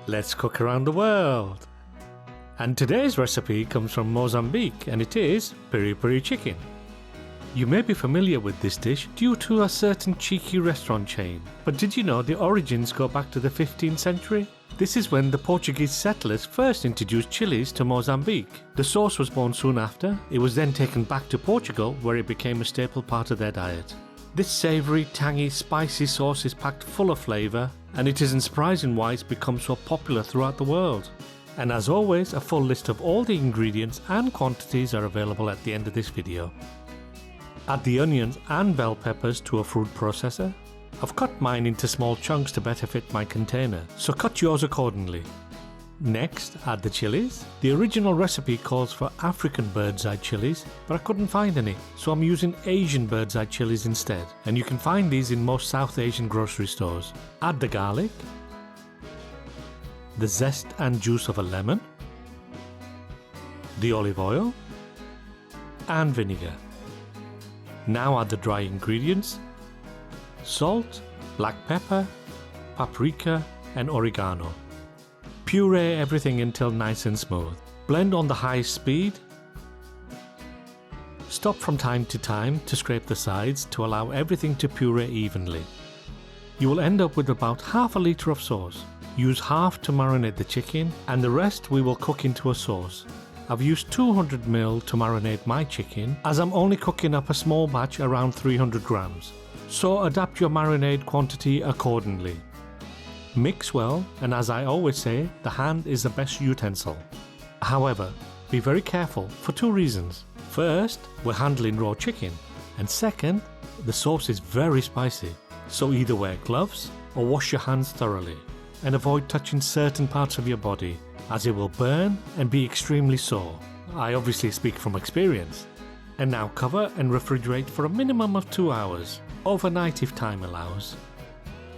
Let's cook around the world! And today's recipe comes from Mozambique and it is Peri Peri Chicken. You may be familiar with this dish due to a certain cheeky restaurant chain, but did you know the origins go back to the 15th century? This is when the Portuguese settlers first introduced chilies to Mozambique. The sauce was born soon after. It was then taken back to Portugal where it became a staple part of their diet. This savoury, tangy, spicy sauce is packed full of flavour, and it isn't surprising why it's become so popular throughout the world. And as always, a full list of all the ingredients and quantities are available at the end of this video. Add the onions and bell peppers to a food processor. I've cut mine into small chunks to better fit my container, so cut yours accordingly. Next, add the chilies. The original recipe calls for African bird's eye chilies, but I couldn't find any, so I'm using Asian bird's eye chilies instead, and you can find these in most South Asian grocery stores. Add the garlic, the zest and juice of a lemon, the olive oil, and vinegar. Now add the dry ingredients, salt, black pepper, paprika, and oregano. Puree everything until nice and smooth. Blend on the highest speed. Stop from time to time to scrape the sides to allow everything to puree evenly. You will end up with about half a litre of sauce. Use half to marinate the chicken and the rest we will cook into a sauce. I've used 200 ml to marinate my chicken as I'm only cooking up a small batch around 300 grams. So adapt your marinade quantity accordingly. Mix well, and as I always say, the hand is the best utensil. However, be very careful for two reasons. First, we're handling raw chicken, and second, the sauce is very spicy. So either wear gloves or wash your hands thoroughly, and avoid touching certain parts of your body, as it will burn and be extremely sore. I obviously speak from experience. And now cover and refrigerate for a minimum of 2 hours, overnight if time allows.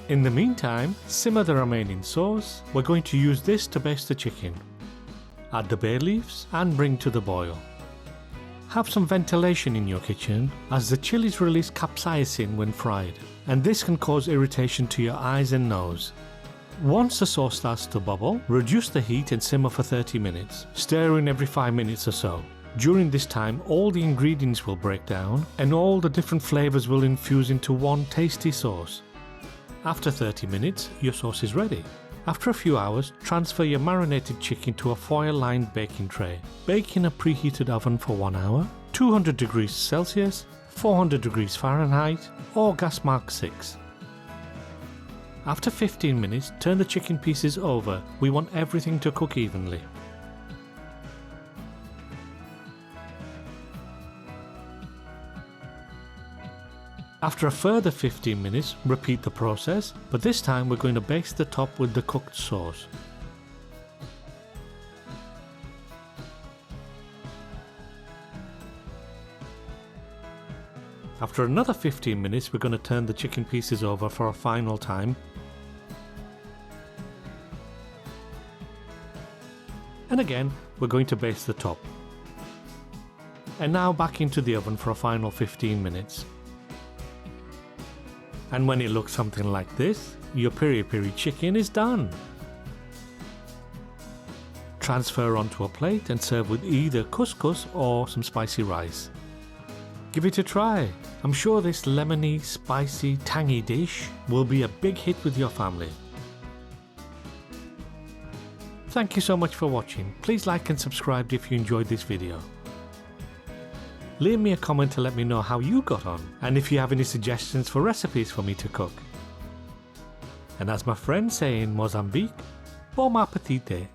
In the meantime, simmer the remaining sauce. We're going to use this to baste the chicken. Add the bay leaves and bring to the boil. Have some ventilation in your kitchen as the chilies release capsaicin when fried, and this can cause irritation to your eyes and nose. Once the sauce starts to bubble, reduce the heat and simmer for 30 minutes, stirring every 5 minutes or so. During this time, all the ingredients will break down and all the different flavours will infuse into one tasty sauce. After 30 minutes, your sauce is ready. After a few hours, transfer your marinated chicken to a foil-lined baking tray. Bake in a preheated oven for 1 hour, 200 degrees Celsius, 400 degrees Fahrenheit, or gas mark 6. After 15 minutes, turn the chicken pieces over. We want everything to cook evenly. After a further 15 minutes, repeat the process, but this time we're going to baste the top with the cooked sauce. After another 15 minutes, we're going to turn the chicken pieces over for a final time. And again, we're going to baste the top. And now back into the oven for a final 15 minutes. And when it looks something like this, your Peri Peri chicken is done. Transfer onto a plate and serve with either couscous or some spicy rice. Give it a try. I'm sure this lemony, spicy, tangy dish will be a big hit with your family. Thank you so much for watching. Please like and subscribe if you enjoyed this video. Leave me a comment to let me know how you got on and if you have any suggestions for recipes for me to cook. And as my friends say in Mozambique, Bom Appetite!